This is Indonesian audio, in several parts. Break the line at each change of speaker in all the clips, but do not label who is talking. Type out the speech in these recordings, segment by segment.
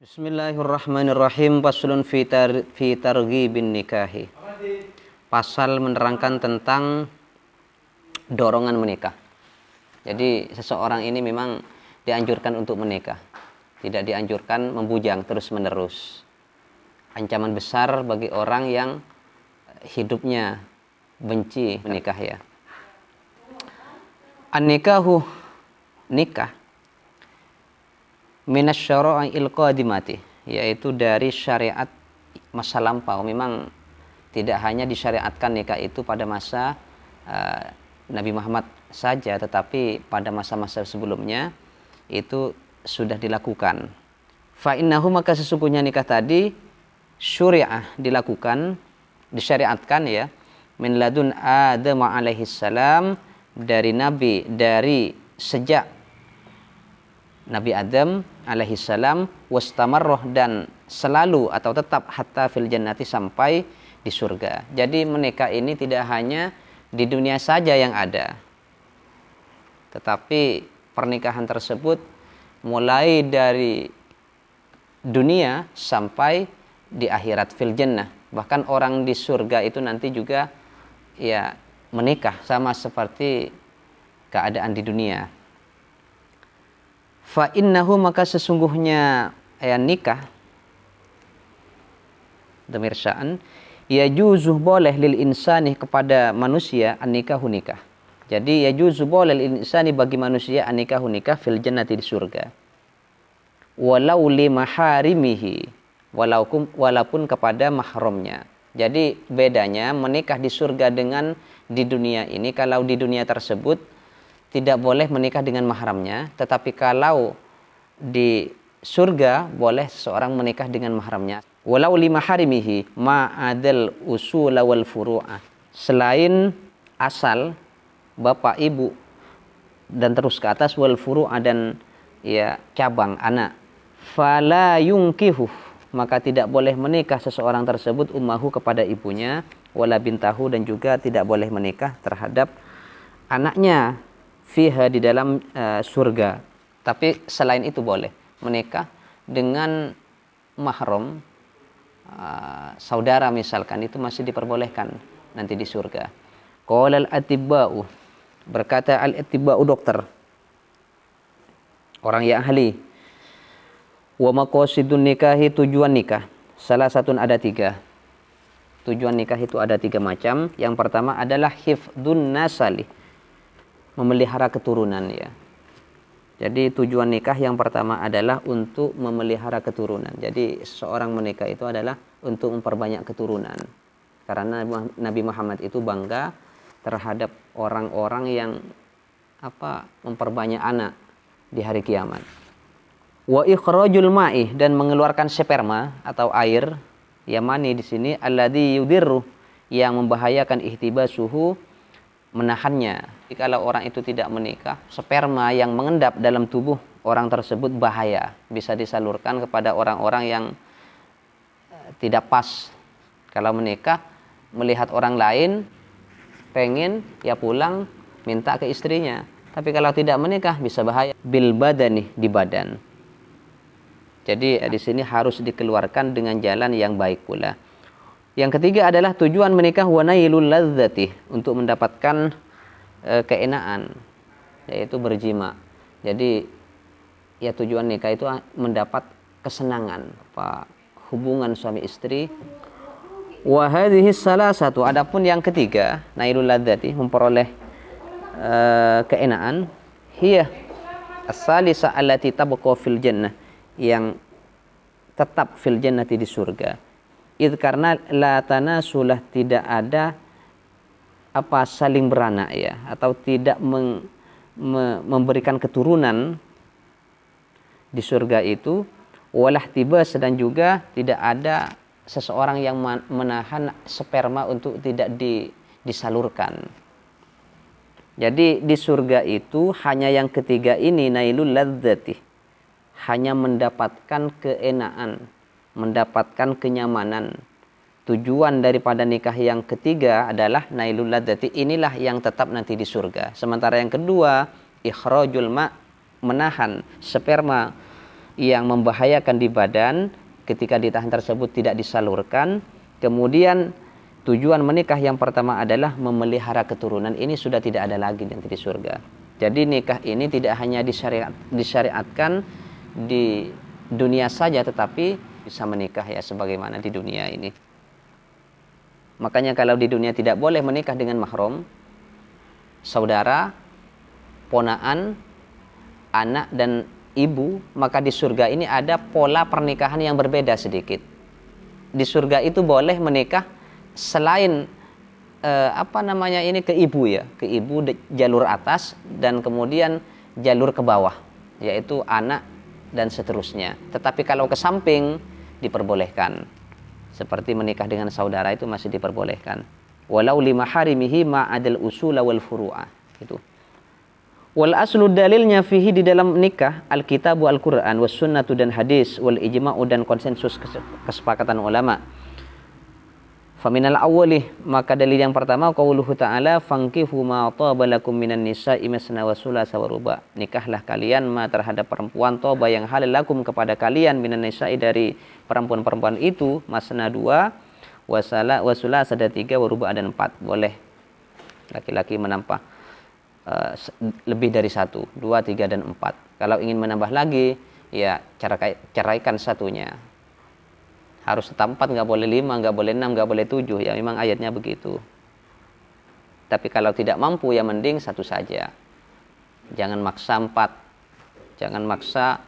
Bismillahirrahmanirrahim. Faslun fi targhibin nikahi. Pasal menerangkan tentang dorongan menikah. Jadi seseorang ini memang dianjurkan untuk menikah. Tidak dianjurkan membujang terus-menerus. Ancaman besar bagi orang yang hidupnya benci menikah ya. An-nikahu, nikah, minasyara'il qadimati, yaitu dari syariat masa lampau. Memang tidak hanya disyariatkan nikah itu pada masa Nabi Muhammad saja, tetapi pada masa-masa sebelumnya itu sudah dilakukan. Fa innahu, maka sesungguhnya nikah tadi syuri'ah, dilakukan, disyariatkan ya, min ladun Adam alaihi salam, dari sejak Nabi Adam alaihi salam, wastamarroh, dan selalu atau tetap hatta fil jannati, sampai di surga. Jadi menikah ini tidak hanya di dunia saja yang ada, tetapi pernikahan tersebut mulai dari dunia sampai di akhirat, fil jannah. Bahkan orang di surga itu nanti juga ya menikah, sama seperti keadaan di dunia. Fa innahu, maka sesungguhnya nikah, dhamir sya'an, yajuzu, boleh, lil insani, kepada manusia, an-nikahu, nikah. Jadi yajuzu, boleh, lil insani, bagi manusia, an-nikahu, nikah, fil jannati, di surga. Walau li maharimihi, walaupun kepada mahramnya. Jadi bedanya menikah di surga dengan di dunia ini. Kalau di dunia tersebut tidak boleh menikah dengan mahramnya, tetapi kalau di surga boleh seseorang menikah dengan mahramnya. Walau li maharimihi ma'adal usula wal furu'ah, selain asal bapak ibu dan terus ke atas, wal furu'ah, dan ya cabang anak. Fala yungkihu, maka tidak boleh menikah seseorang tersebut ummahu, kepada ibunya, wala bintahu, dan juga tidak boleh menikah terhadap anaknya, fiha, di dalam surga. Tapi selain itu boleh menikah dengan mahram, saudara misalkan, itu masih diperbolehkan nanti di surga. Qala al-atibba'u, berkata al-atibba'u, dokter, orang yang ahli. Wa maqasidun nikahi, tujuan nikah, salah satu, ada 3. Tujuan nikah itu ada 3 macam. Yang pertama adalah hifdun nasali, memelihara keturunan ya. Jadi tujuan nikah yang pertama adalah untuk memelihara keturunan. Jadi seorang menikah itu adalah untuk memperbanyak keturunan. Karena Nabi Muhammad itu bangga terhadap orang-orang yang memperbanyak anak di hari kiamat. Wa ikhrajul ma'i, dan mengeluarkan sperma atau air, ya mani di sini, alladzi yudirru, yang membahayakan, ihtibasuhu, menahannya. Jadi kalau orang itu tidak menikah, sperma yang mengendap dalam tubuh orang tersebut bahaya, bisa disalurkan kepada orang-orang yang tidak pas. Kalau menikah, melihat orang lain, pengen ya pulang minta ke istrinya. Tapi kalau tidak menikah bisa bahaya, bil badani, di badan. Jadi di sini harus dikeluarkan dengan jalan yang baik pula. Yang ketiga adalah tujuan menikah, wa nailul ladzati, untuk mendapatkan keenaan, yaitu berjima. Jadi ya tujuan nikah itu mendapat kesenangan, hubungan suami istri. Wa hadhihi salasatu, adapun yang ketiga, nailul ladzati, memperoleh keenaan, hiya as-salisa allati tabqa fil jannah, yang tetap fil jannati, di surga. Itu karena la tanasulah, tidak ada saling beranak ya, atau tidak memberikan keturunan di surga itu. Walah tibas, dan juga tidak ada seseorang yang menahan sperma untuk tidak disalurkan. Jadi di surga itu hanya yang ketiga ini, nailul ladzati, hanya mendapatkan keenaan, mendapatkan kenyamanan. Tujuan daripada nikah yang ketiga adalah nailul ladzati, inilah yang tetap nanti di surga. Sementara yang kedua, ikhrajul ma, menahan sperma yang membahayakan di badan ketika ditahan tersebut tidak disalurkan. Kemudian tujuan menikah yang pertama adalah memelihara keturunan. Ini sudah tidak ada lagi nanti di surga. Jadi nikah ini tidak hanya disyariatkan di dunia saja, tetapi bisa menikah ya sebagaimana di dunia ini. Makanya kalau di dunia tidak boleh menikah dengan mahram, saudara, ponaan, anak dan ibu, maka di surga ini ada pola pernikahan yang berbeda sedikit. Di surga itu boleh menikah selain ke ibu ya, ke ibu jalur atas dan kemudian jalur ke bawah, yaitu anak dan seterusnya. Tetapi kalau ke samping diperbolehkan. Seperti menikah dengan saudara itu masih diperbolehkan. Walau lima harimihi ma'adil usula wal furu'ah. Itu. Wal aslu dalilnya fihi di dalam nikah alkitabu al-Quran was sunnatu dan hadis wal ijma'u dan konsensus kesepakatan ulama. Faminal awwali, maka dalil yang pertama qauluhu ta'ala fankihu ma taba lakum minan nisa'i masna wa sulasa wa ruba. Nikahlah kalian terhadap perempuan toba yang halal lakum kepada kalian minan nisa'i dari perempuan-perempuan itu masna 2 wa sulasa ada 3 wa ruba ada 4. Boleh laki-laki menampah lebih dari 1, 2, 3 dan 4. Kalau ingin menambah lagi ya ceraikan satunya. Harus tetap 4, nggak boleh 5, nggak boleh 6, nggak boleh 7. Ya memang ayatnya begitu. Tapi kalau tidak mampu ya mending 1 saja. Jangan maksa 4. Jangan maksa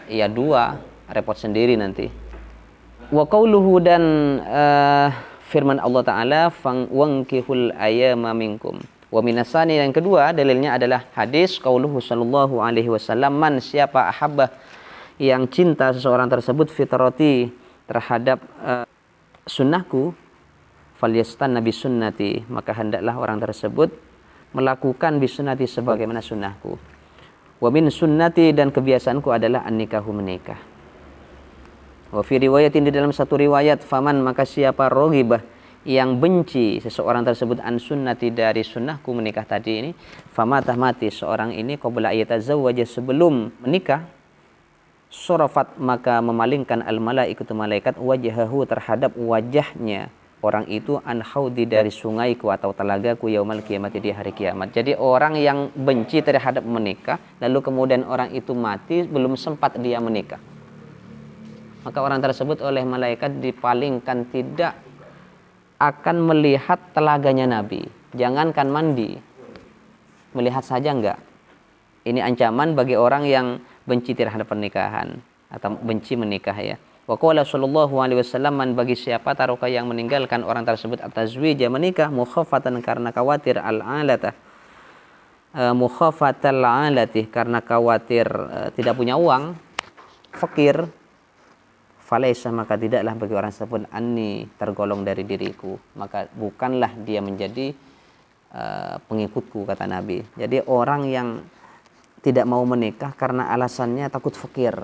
ya 2, repot sendiri nanti. Wa qauluhu dan firman Allah Ta'ala wankihul ayyama minkum. Wa minasani yang kedua dalilnya adalah hadis qauluhu sallallahu alaihi wasallam man siapa ahabbah yang cinta seseorang tersebut fitrati terhadap sunnahku falyastan nabi sunnati maka hendaklah orang tersebut melakukan bisunnati sebagaimana sunnahku. Wa min sunnati dan kebiasaanku adalah an-nikahu menikah. Wa fi riwayatin di dalam satu riwayat faman maka siapa roghibah yang benci seseorang tersebut an sunnati dari sunnahku menikah tadi ini famatah mati seorang ini qabla ayatazawwaja sebelum menikah surafat maka memalingkan al-malaikatu malaikat wajhahu terhadap wajahnya orang itu an haudi dari sungaiku atau telagaku yaumal kiamat di hari kiamat. Jadi orang yang benci terhadap menikah lalu kemudian orang itu mati belum sempat dia menikah, maka orang tersebut oleh malaikat dipalingkan tidak akan melihat telaganya Nabi. Jangankan mandi, melihat saja enggak. Ini ancaman bagi orang yang benci terhadap pernikahan atau benci menikah ya. Wa qala sallallahu alaihi wasallam man bagi siapa taruka yang meninggalkan orang tersebut atazwija menikah mukhafatan karena khawatir al-alata mukhafatal alati karena khawatir tidak punya uang, fakir, falaisa maka tidaklah bagi orang tersebut anni tergolong dari diriku, maka bukanlah dia menjadi pengikutku kata Nabi. Jadi orang yang tidak mau menikah karena alasannya takut fakir.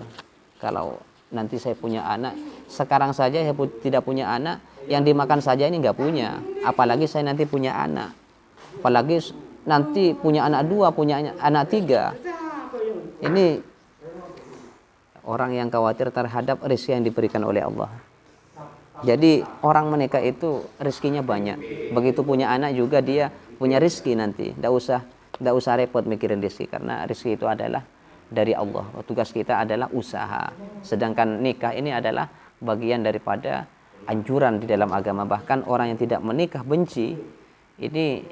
Kalau nanti saya punya anak, sekarang saja saya tidak punya anak, yang dimakan saja ini nggak punya. Apalagi saya nanti punya anak. Apalagi nanti punya anak 2, punya anak 3. Ini orang yang khawatir terhadap rezeki yang diberikan oleh Allah. Jadi orang menikah itu rezekinya banyak. Begitu punya anak juga dia punya rezeki nanti. Tidak usah repot mikirin rezeki karena rezeki itu adalah dari Allah. Tugas kita adalah usaha. Sedangkan nikah ini adalah bagian daripada anjuran di dalam agama. Bahkan orang yang tidak menikah benci, ini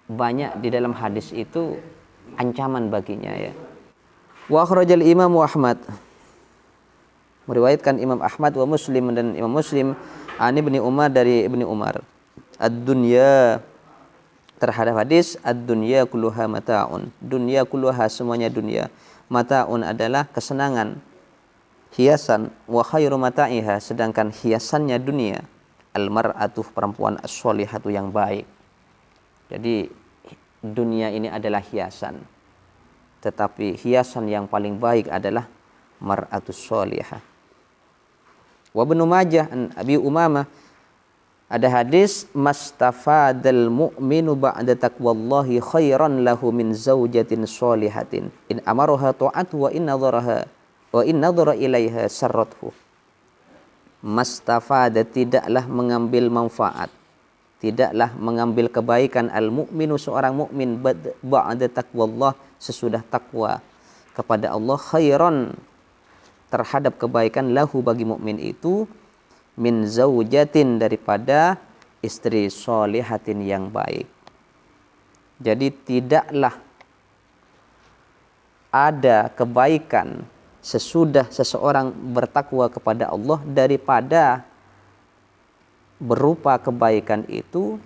banyak di dalam hadis itu ancaman baginya ya. Wa akhrajal Imam Ahmad, meriwayatkan Imam Ahmad wa Muslim dan Imam Muslim an Ibnu Umar dari Ibnu Umar ad-dunya terhadap hadis ad-dunya kulluha mata'un, dunya kulluha semuanya dunia, mata'un adalah kesenangan, hiasan, wa khairu mata'iha sedangkan hiasannya dunia al-mar'atu perempuan as-solihatu yang baik. Jadi dunia ini adalah hiasan, tetapi hiasan yang paling baik adalah mar'atus solihah. Wa Ibnu Majah an Abi Umamah ada hadis mastafadal mu'minu ba'da taqwallahi khairan lahu min zaujatin sholihatin in amaroha ta'at wa in nadharaha Wa in nadhara ilaiha sarrathu. Mastafada, tidaklah mengambil manfaat, tidaklah mengambil kebaikan al-mu'minu, seorang mukmin, ba'da taqwallah, sesudah takwa kepada Allah, khairan, terhadap kebaikan, lahu, bagi mukmin itu, min zaujatin, daripada istri solihatin yang baik. Jadi tidaklah ada kebaikan sesudah seseorang bertakwa kepada Allah daripada berupa kebaikan itu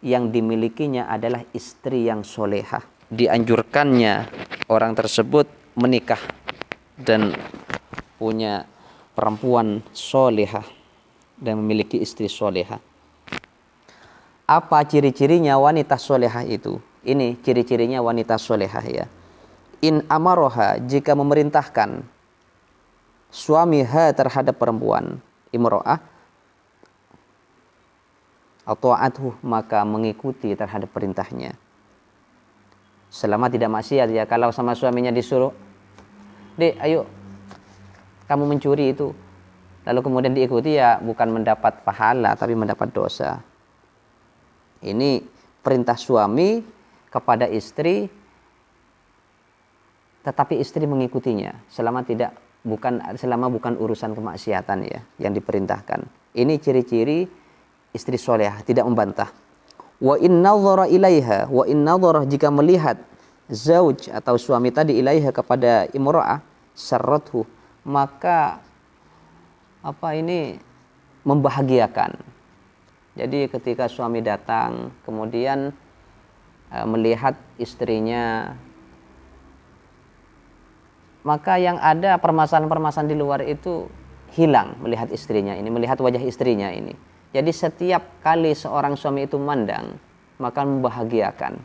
yang dimilikinya adalah istri yang solehah. Dianjurkannya orang tersebut menikah dan punya perempuan solehah dan memiliki istri solehah. Apa ciri-cirinya wanita solehah itu? Ini ciri-cirinya wanita solehah ya. In amaroha, jika memerintahkan suamiha terhadap perempuan, imro'ah, atau atuh, maka mengikuti terhadap perintahnya. Selama tidak maksiat ya. Kalau sama suaminya disuruh, "Dek, ayo kamu mencuri itu." Lalu kemudian diikuti, ya bukan mendapat pahala tapi mendapat dosa. Ini perintah suami kepada istri, tetapi istri mengikutinya selama bukan urusan kemaksiatan ya yang diperintahkan. Ini ciri-ciri istri solehah, tidak membantah. Wa in nadhara ilaiha, wa in nadhara, jika melihat zauj atau suami tadi ilaiha kepada imra'ah, sarrathu, maka membahagiakan. Jadi ketika suami datang kemudian melihat istrinya, maka yang ada permasalahan-permasalahan di luar itu hilang melihat istrinya ini, melihat wajah istrinya ini. Jadi setiap kali seorang suami itu mandang, maka membahagiakan.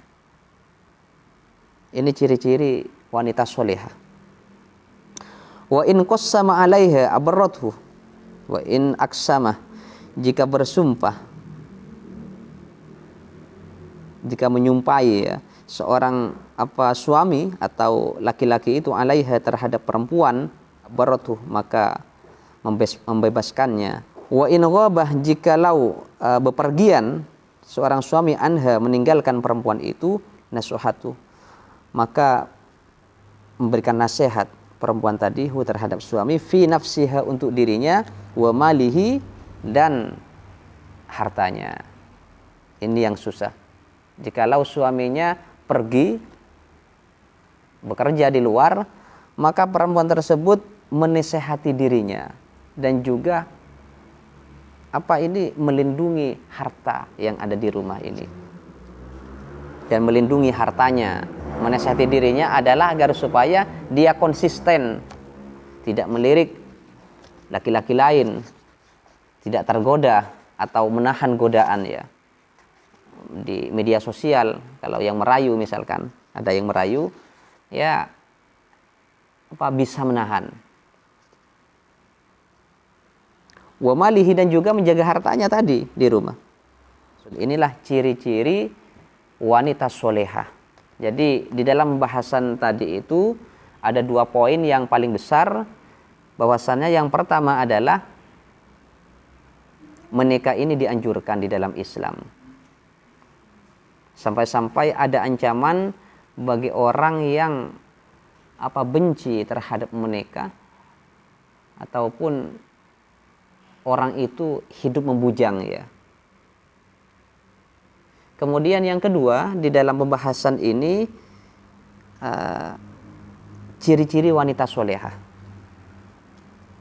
Ini ciri-ciri wanita solehah. Wa in qassama 'alaiha abarrathu, wa in aksama, jika bersumpah, jika menyumpahi ya, seorang suami atau laki-laki itu 'alaiha, terhadap perempuan, abarrathu, maka membebaskannya. Wa in ghabah, jikalau bepergian seorang suami, anha, meninggalkan perempuan itu, nasuhatu, maka memberikan nasihat perempuan tadi terhadap suami, fi nafsiha, untuk dirinya, wa malihi, dan hartanya. Ini yang susah. Jikalau suaminya pergi bekerja di luar, maka perempuan tersebut menasehati dirinya dan juga melindungi harta yang ada di rumah ini dan melindungi hartanya. Menasihati dirinya adalah agar supaya dia konsisten, tidak melirik laki-laki lain, tidak tergoda atau menahan godaan ya di media sosial. Kalau yang merayu, misalkan ada yang merayu, ya bisa menahan. Wa malihi, dan juga menjaga hartanya tadi di rumah. Inilah ciri-ciri wanita solehah. Jadi di dalam pembahasan tadi itu ada 2 poin yang paling besar, bahwasannya yang pertama adalah menikah ini dianjurkan di dalam Islam. Sampai-sampai ada ancaman bagi orang yang benci terhadap menikah, ataupun orang itu hidup membujang ya. Kemudian yang kedua, di dalam pembahasan ini ciri-ciri wanita solehah.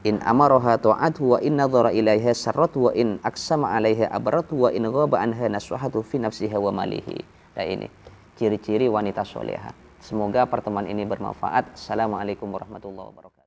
In amaroha ta'athu, wa in nadhara ilaiha sarratu, wa in aksama 'alaiha abaratu, wa in ghaba anha nasuhatu fi nafsiha wa malihi. Nah, ini ciri-ciri wanita solehah. Semoga pertemuan ini bermanfaat. Assalamualaikum warahmatullahi wabarakatuh.